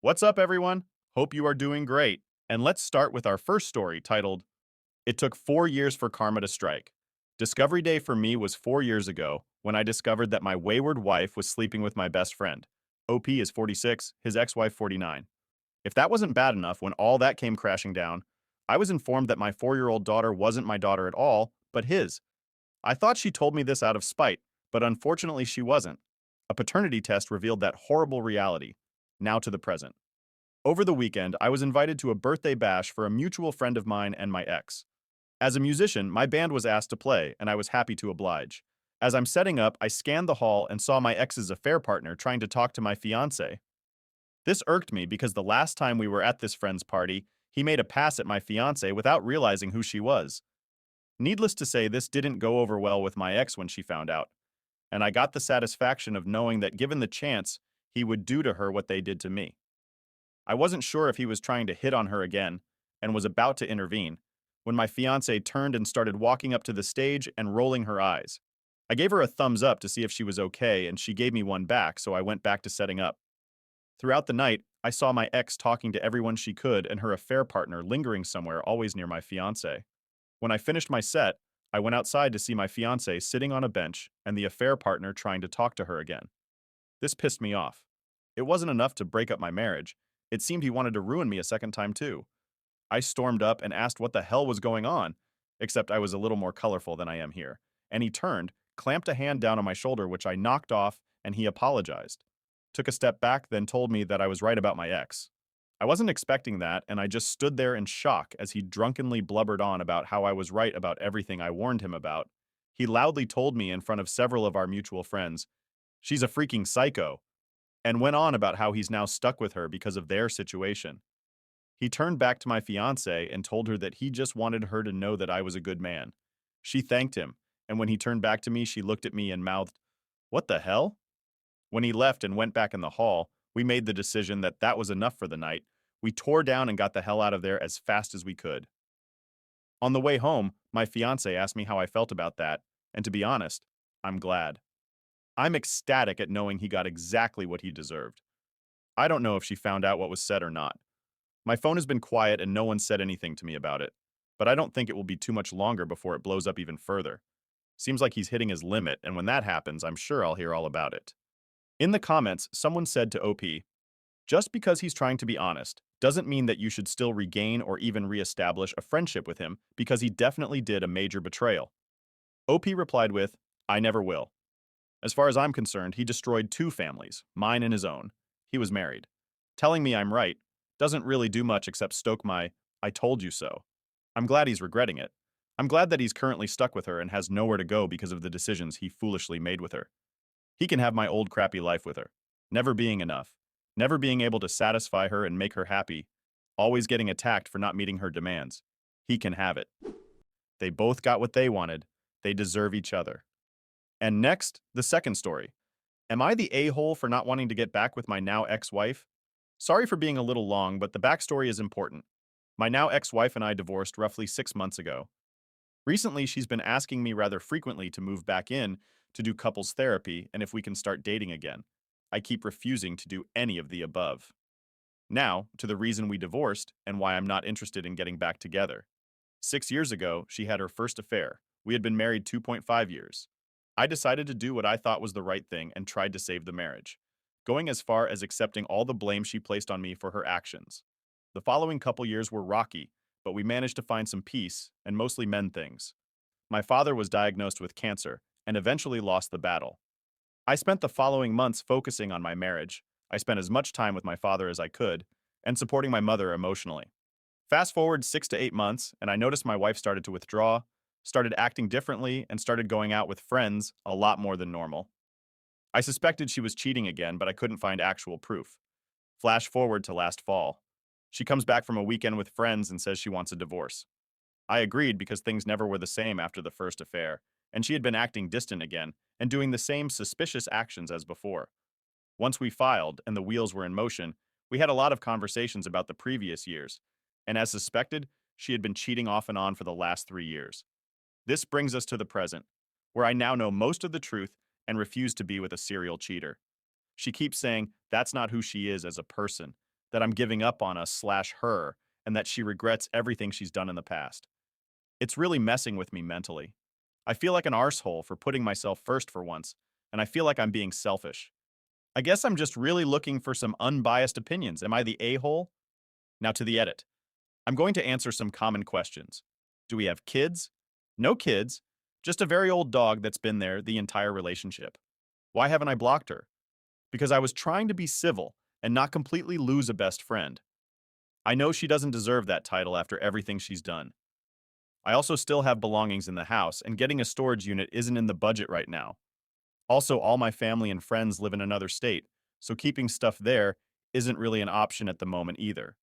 What's up, everyone? Hope you are doing great. And let's start with our first story titled, It Took 4 Years for Karma to Strike. Discovery Day for me was 4 years ago when I discovered that my wayward wife was sleeping with my best friend. OP is 46, his ex wife 49. If that wasn't bad enough, when all that came crashing down, I was informed that my 4-year-old daughter wasn't my daughter at all, but his. I thought she told me this out of spite, but unfortunately she wasn't. A paternity test revealed that horrible reality. Now to the present. Over the weekend, I was invited to a birthday bash for a mutual friend of mine and my ex. As a musician, my band was asked to play, and I was happy to oblige. As I'm setting up, I scanned the hall and saw my ex's affair partner trying to talk to my fiancé. This irked me because the last time we were at this friend's party, he made a pass at my fiancé without realizing who she was. Needless to say, this didn't go over well with my ex when she found out, and I got the satisfaction of knowing that given the chance, he would do to her what they did to me. I wasn't sure if he was trying to hit on her again and was about to intervene when my fiancée turned and started walking up to the stage and rolling her eyes. I gave her a thumbs up to see if she was okay, and she gave me one back, so I went back to setting up. Throughout the night, I saw my ex talking to everyone she could and her affair partner lingering somewhere always near my fiancé. When I finished my set, I went outside to see my fiancée sitting on a bench and the affair partner trying to talk to her again. This pissed me off. It wasn't enough to break up my marriage. It seemed he wanted to ruin me a second time, too. I stormed up and asked what the hell was going on, except I was a little more colorful than I am here. And he turned, clamped a hand down on my shoulder, which I knocked off, and he apologized. Took a step back, then told me that I was right about my ex. I wasn't expecting that, and I just stood there in shock as he drunkenly blubbered on about how I was right about everything I warned him about. He loudly told me in front of several of our mutual friends, "She's a freaking psycho," and went on about how he's now stuck with her because of their situation. He turned back to my fiancée and told her that he just wanted her to know that I was a good man. She thanked him, and when he turned back to me, she looked at me and mouthed, "What the hell?" When he left and went back in the hall, we made the decision that that was enough for the night. We tore down and got the hell out of there as fast as we could. On the way home, my fiancée asked me how I felt about that, and to be honest, I'm glad. I'm ecstatic at knowing he got exactly what he deserved. I don't know if she found out what was said or not. My phone has been quiet and no one said anything to me about it, but I don't think it will be too much longer before it blows up even further. Seems like he's hitting his limit, and when that happens, I'm sure I'll hear all about it. In the comments, someone said to OP, just because he's trying to be honest doesn't mean that you should still regain or even reestablish a friendship with him because he definitely did a major betrayal. OP replied with, I never will. As far as I'm concerned, he destroyed two families, mine and his own. He was married. Telling me I'm right doesn't really do much except stoke my I told you so. I'm glad he's regretting it. I'm glad that he's currently stuck with her and has nowhere to go because of the decisions he foolishly made with her. He can have my old crappy life with her, never being enough, never being able to satisfy her and make her happy, always getting attacked for not meeting her demands. He can have it. They both got what they wanted. They deserve each other. And next, the second story. Am I the a-hole for not wanting to get back with my now ex-wife? Sorry for being a little long, but the backstory is important. My now ex-wife and I divorced roughly 6 months ago. Recently, she's been asking me rather frequently to move back in to do couples therapy and if we can start dating again. I keep refusing to do any of the above. Now, to the reason we divorced and why I'm not interested in getting back together. 6 years ago, she had her first affair. We had been married 2.5 years. I decided to do what I thought was the right thing and tried to save the marriage, going as far as accepting all the blame she placed on me for her actions. The following couple years were rocky, but we managed to find some peace and mostly mend things. My father was diagnosed with cancer and eventually lost the battle. I spent the following months focusing on my marriage. I spent as much time with my father as I could and supporting my mother emotionally. Fast forward 6 to 8 months, and I noticed my wife started to withdraw, started acting differently, and started going out with friends a lot more than normal. I suspected she was cheating again, but I couldn't find actual proof. Flash forward to last fall. She comes back from a weekend with friends and says she wants a divorce. I agreed because things never were the same after the first affair, and she had been acting distant again and doing the same suspicious actions as before. Once we filed and the wheels were in motion, we had a lot of conversations about the previous years, and as suspected, she had been cheating off and on for the last 3 years. This brings us to the present, where I now know most of the truth and refuse to be with a serial cheater. She keeps saying that's not who she is as a person, that I'm giving up on us slash her, and that she regrets everything she's done in the past. It's really messing with me mentally. I feel like an arsehole for putting myself first for once, and I feel like I'm being selfish. I guess I'm just really looking for some unbiased opinions. Am I the a-hole? Now to the edit. I'm going to answer some common questions. Do we have kids? No kids, just a very old dog that's been there the entire relationship. Why haven't I blocked her? Because I was trying to be civil and not completely lose a best friend. I know she doesn't deserve that title after everything she's done. I also still have belongings in the house, and getting a storage unit isn't in the budget right now. Also, all my family and friends live in another state, so keeping stuff there isn't really an option at the moment either.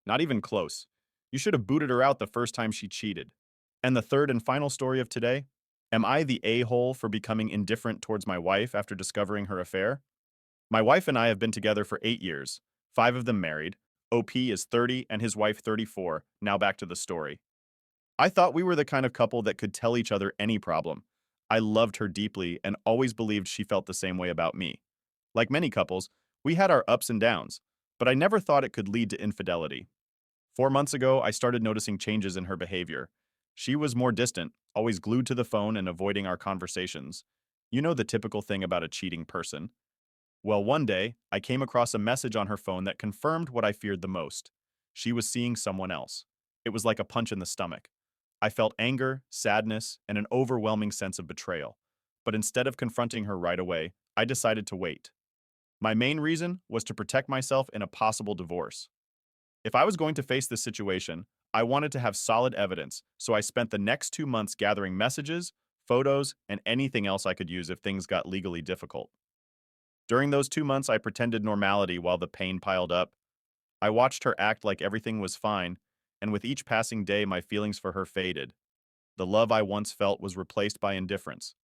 Not even close. You should have booted her out the first time she cheated. And the third and final story of today? Am I the a-hole for becoming indifferent towards my wife after discovering her affair? My wife and I have been together for 8 years, 5 of them married. OP is 30 and his wife 34. Now back to the story. I thought we were the kind of couple that could tell each other any problem. I loved her deeply and always believed she felt the same way about me. Like many couples, we had our ups and downs, but I never thought it could lead to infidelity. 4 months ago, I started noticing changes in her behavior. She was more distant, always glued to the phone and avoiding our conversations. You know the typical thing about a cheating person. Well, one day, I came across a message on her phone that confirmed what I feared the most. She was seeing someone else. It was like a punch in the stomach. I felt anger, sadness, and an overwhelming sense of betrayal. But instead of confronting her right away, I decided to wait. My main reason was to protect myself in a possible divorce. If I was going to face this situation, I wanted to have solid evidence, so I spent the next 2 months gathering messages, photos, and anything else I could use if things got legally difficult. During those 2 months, I pretended normality while the pain piled up. I watched her act like everything was fine, and with each passing day, my feelings for her faded. The love I once felt was replaced by indifference.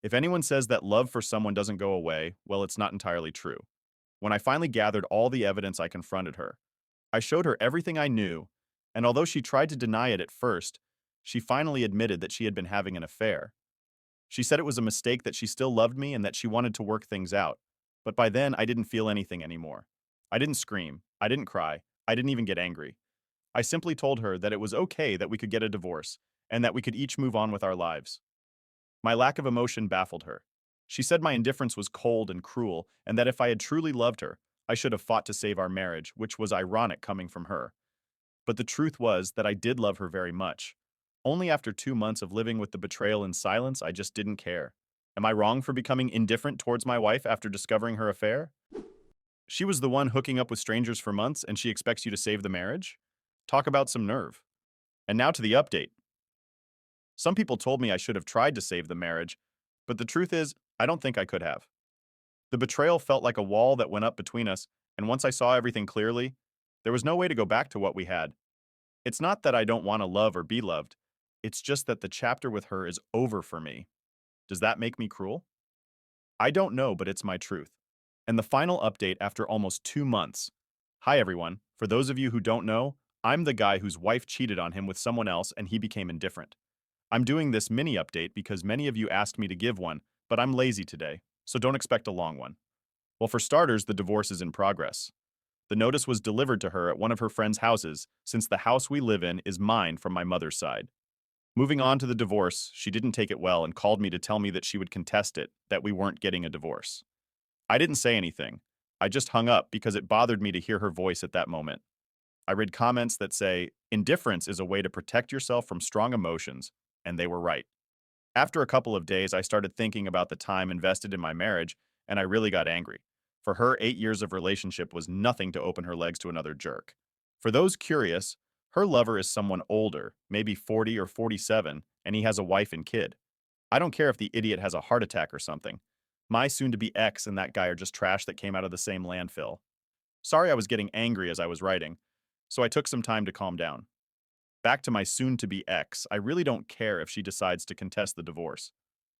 If anyone says that love for someone doesn't go away, well, it's not entirely true. When I finally gathered all the evidence, I confronted her. I showed her everything I knew, and although she tried to deny it at first, she finally admitted that she had been having an affair. She said it was a mistake, that she still loved me and that she wanted to work things out. But by then, I didn't feel anything anymore. I didn't scream. I didn't cry. I didn't even get angry. I simply told her that it was okay that we could get a divorce and that we could each move on with our lives. My lack of emotion baffled her. She said my indifference was cold and cruel, and that if I had truly loved her, I should have fought to save our marriage, which was ironic coming from her. But the truth was that I did love her very much. Only after 2 months of living with the betrayal in silence, I just didn't care. Am I wrong for becoming indifferent towards my wife after discovering her affair? She was the one hooking up with strangers for months, and she expects you to save the marriage? Talk about some nerve. And now to the update. Some people told me I should have tried to save the marriage, but the truth is, I don't think I could have. The betrayal felt like a wall that went up between us, and once I saw everything clearly, there was no way to go back to what we had. It's not that I don't want to love or be loved, it's just that the chapter with her is over for me. Does that make me cruel? I don't know, but it's my truth. And the final update after almost 2 months. Hi everyone, for those of you who don't know, I'm the guy whose wife cheated on him with someone else and he became indifferent. I'm doing this mini update because many of you asked me to give one, but I'm lazy today, so don't expect a long one. Well, for starters, the divorce is in progress. The notice was delivered to her at one of her friend's houses, since the house we live in is mine from my mother's side. Moving on to the divorce, she didn't take it well and called me to tell me that she would contest it, that we weren't getting a divorce. I didn't say anything. I just hung up because it bothered me to hear her voice at that moment. I read comments that say, indifference is a way to protect yourself from strong emotions, and they were right. After a couple of days, I started thinking about the time invested in my marriage, and I really got angry. For her, 8 years of relationship was nothing to open her legs to another jerk. For those curious, her lover is someone older, maybe 40 or 47, and he has a wife and kid. I don't care if the idiot has a heart attack or something. My soon-to-be ex and that guy are just trash that came out of the same landfill. Sorry I was getting angry as I was writing, so I took some time to calm down. Back to my soon-to-be ex, I really don't care if she decides to contest the divorce.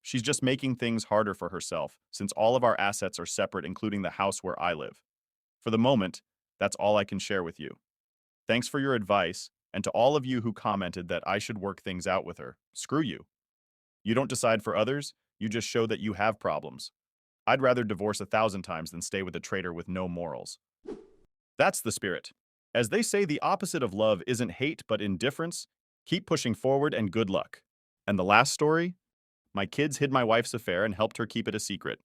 She's just making things harder for herself, since all of our assets are separate, including the house where I live. For the moment, that's all I can share with you. Thanks for your advice, and to all of you who commented that I should work things out with her, screw you. You don't decide for others, you just show that you have problems. I'd rather divorce 1,000 times than stay with a traitor with no morals. That's the spirit. As they say, the opposite of love isn't hate but indifference. Keep pushing forward and good luck. And the last story? My kids hid my wife's affair and helped her keep it a secret.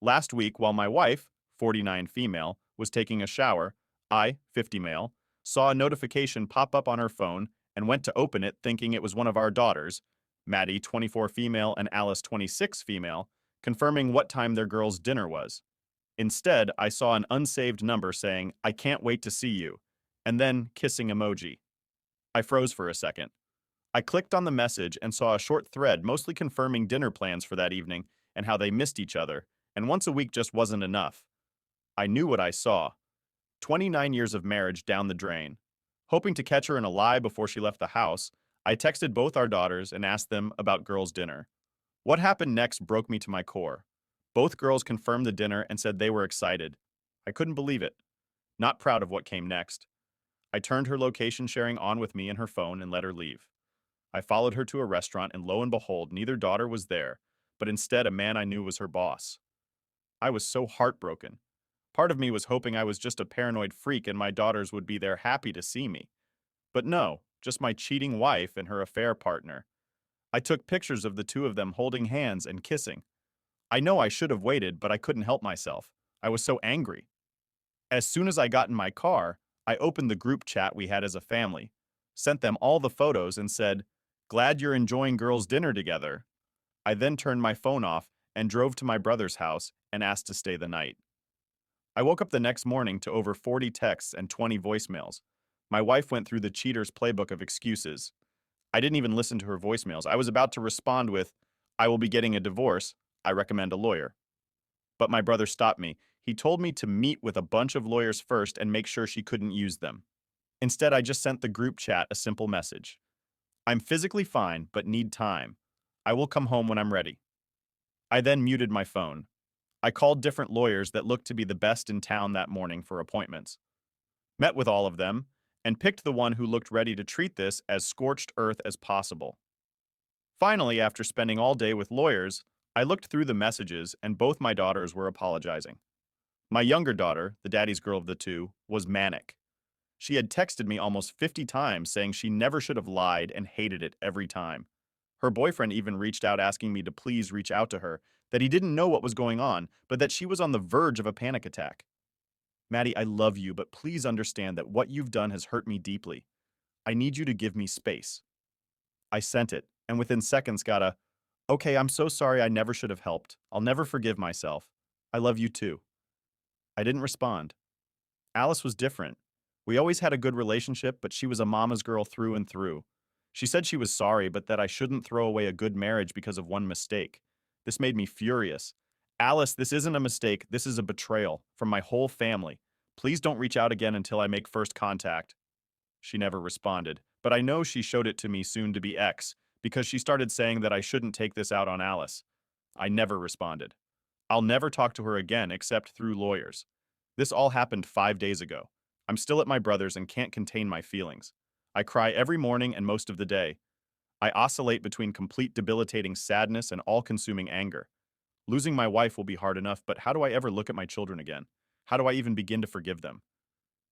Last week, while my wife, 49 female, was taking a shower, I, 50 male, saw a notification pop up on her phone and went to open it thinking it was one of our daughters, Maddie, 24 female, and Alice, 26 female, confirming what time their girls' dinner was. Instead, I saw an unsaved number saying, "I can't wait to see you," and then kissing emoji. I froze for a second. I clicked on the message and saw a short thread mostly confirming dinner plans for that evening and how they missed each other, and once a week just wasn't enough. I knew what I saw. 29 years of marriage down the drain. Hoping to catch her in a lie before she left the house, I texted both our daughters and asked them about girls' dinner. What happened next broke me to my core. Both girls confirmed the dinner and said they were excited. I couldn't believe it. Not proud of what came next. I turned her location sharing on with me and her phone and let her leave. I followed her to a restaurant and lo and behold, neither daughter was there, but instead a man I knew was her boss. I was so heartbroken. Part of me was hoping I was just a paranoid freak and my daughters would be there happy to see me. But no, just my cheating wife and her affair partner. I took pictures of the two of them holding hands and kissing. I know I should have waited, but I couldn't help myself. I was so angry. As soon as I got in my car, I opened the group chat we had as a family, sent them all the photos, and said, "Glad you're enjoying girls' dinner together." I then turned my phone off and drove to my brother's house and asked to stay the night. I woke up the next morning to over 40 texts and 20 voicemails. My wife went through the cheater's playbook of excuses. I didn't even listen to her voicemails. I was about to respond with, "I will be getting a divorce. I recommend a lawyer." But my brother stopped me. He told me to meet with a bunch of lawyers first and make sure she couldn't use them. Instead, I just sent the group chat a simple message. "I'm physically fine, but need time. I will come home when I'm ready." I then muted my phone. I called different lawyers that looked to be the best in town that morning for appointments, met with all of them, and picked the one who looked ready to treat this as scorched earth as possible. Finally, after spending all day with lawyers, I looked through the messages and both my daughters were apologizing. My younger daughter, the daddy's girl of the two, was manic. She had texted me almost 50 times saying she never should have lied and hated it every time. Her boyfriend even reached out asking me to please reach out to her, that he didn't know what was going on, but that she was on the verge of a panic attack. "Maddie, I love you, but please understand that what you've done has hurt me deeply. I need you to give me space." I sent it, and within seconds got a, "Okay, I'm so sorry, I never should have helped. I'll never forgive myself. I love you too." I didn't respond. Alice was different. We always had a good relationship, but she was a mama's girl through and through. She said she was sorry, but that I shouldn't throw away a good marriage because of one mistake. This made me furious. "Alice, this isn't a mistake. This is a betrayal from my whole family. Please don't reach out again until I make first contact." She never responded, but I know she showed it to me soon to be ex, because she started saying that I shouldn't take this out on Alice. I never responded. I'll never talk to her again except through lawyers. This all happened 5 days ago. I'm still at my brother's and can't contain my feelings. I cry every morning and most of the day. I oscillate between complete debilitating sadness and all-consuming anger. Losing my wife will be hard enough, but how do I ever look at my children again? How do I even begin to forgive them?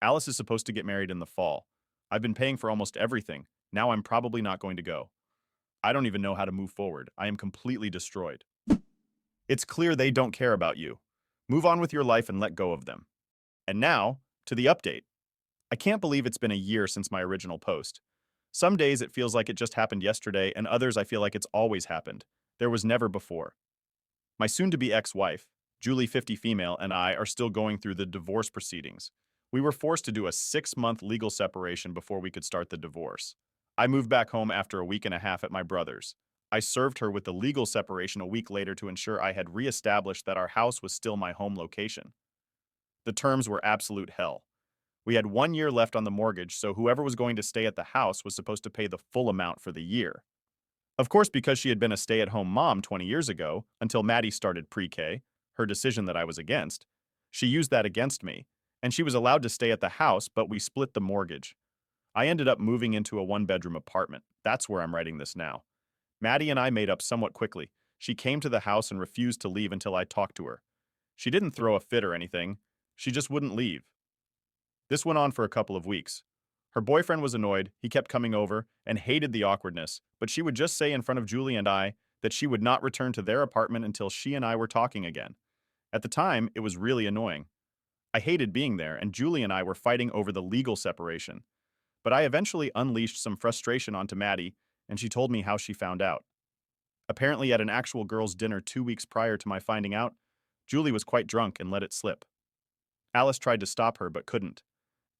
Alice is supposed to get married in the fall. I've been paying for almost everything. Now I'm probably not going to go. I don't even know how to move forward. I am completely destroyed. It's clear they don't care about you. Move on with your life and let go of them. And now, to the update. I can't believe it's been a year since my original post. Some days it feels like it just happened yesterday, and others I feel like it's always happened. There was never before. My soon-to-be ex-wife, Julie 50 female, and I are still going through the divorce proceedings. We were forced to do a 6-month legal separation before we could start the divorce. I moved back home after a week and a half at my brother's. I served her with the legal separation a week later to ensure I had reestablished that our house was still my home location. The terms were absolute hell. We had 1 year left on the mortgage, so whoever was going to stay at the house was supposed to pay the full amount for the year. Of course, because she had been a stay-at-home mom 20 years ago, until Maddie started pre-K, her decision that I was against, she used that against me, and she was allowed to stay at the house, but we split the mortgage. I ended up moving into a one-bedroom apartment. That's where I'm writing this now. Maddie and I made up somewhat quickly. She came to the house and refused to leave until I talked to her. She didn't throw a fit or anything. She just wouldn't leave. This went on for a couple of weeks. Her boyfriend was annoyed, he kept coming over, and hated the awkwardness, but she would just say in front of Julie and I that she would not return to their apartment until she and I were talking again. At the time, it was really annoying. I hated being there, and Julie and I were fighting over the legal separation. But I eventually unleashed some frustration onto Maddie, and she told me how she found out. Apparently, at an actual girls' dinner 2 weeks prior to my finding out, Julie was quite drunk and let it slip. Alice tried to stop her but couldn't.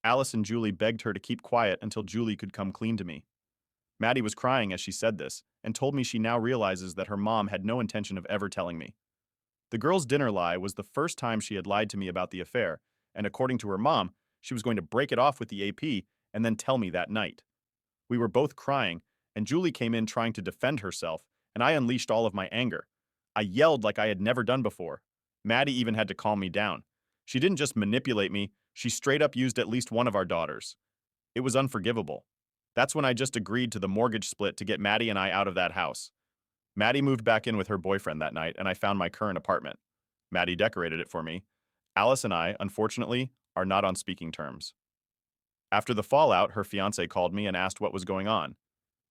Alice and Julie begged her to keep quiet until Julie could come clean to me. Maddie was crying as she said this, and told me she now realizes that her mom had no intention of ever telling me. The girls' dinner lie was the first time she had lied to me about the affair, and according to her mom, she was going to break it off with the AP and then tell me that night. We were both crying, and Julie came in trying to defend herself, and I unleashed all of my anger. I yelled like I had never done before. Maddie even had to calm me down. She didn't just manipulate me, she straight up used at least one of our daughters. It was unforgivable. That's when I just agreed to the mortgage split to get Maddie and I out of that house. Maddie moved back in with her boyfriend that night, and I found my current apartment. Maddie decorated it for me. Alice and I, unfortunately, are not on speaking terms. After the fallout, her fiance called me and asked what was going on.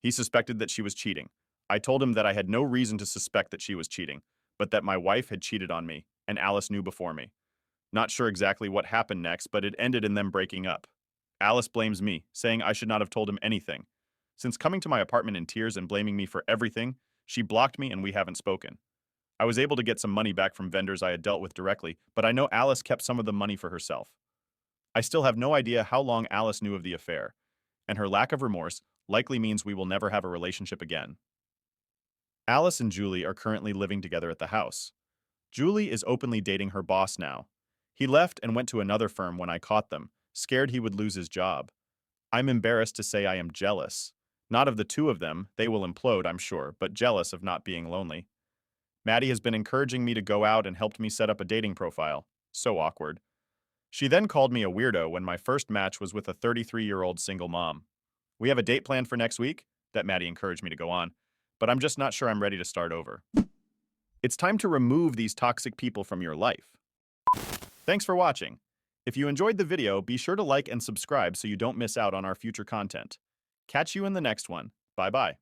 He suspected that she was cheating. I told him that I had no reason to suspect that she was cheating, but that my wife had cheated on me, and Alice knew before me. Not sure exactly what happened next, but it ended in them breaking up. Alice blames me, saying I should not have told him anything. Since coming to my apartment in tears and blaming me for everything, she blocked me and we haven't spoken. I was able to get some money back from vendors I had dealt with directly, but I know Alice kept some of the money for herself. I still have no idea how long Alice knew of the affair, and her lack of remorse likely means we will never have a relationship again. Alice and Julie are currently living together at the house. Julie is openly dating her boss now. He left and went to another firm when I caught them, scared he would lose his job. I'm embarrassed to say I am jealous. Not of the two of them, they will implode, I'm sure, but jealous of not being lonely. Maddie has been encouraging me to go out and helped me set up a dating profile. So awkward. She then called me a weirdo when my first match was with a 33-year-old single mom. We have a date planned for next week that Maddie encouraged me to go on, but I'm just not sure I'm ready to start over. It's time to remove these toxic people from your life. Thanks for watching. If you enjoyed the video, be sure to like and subscribe so you don't miss out on our future content. Catch you in the next one. Bye-bye.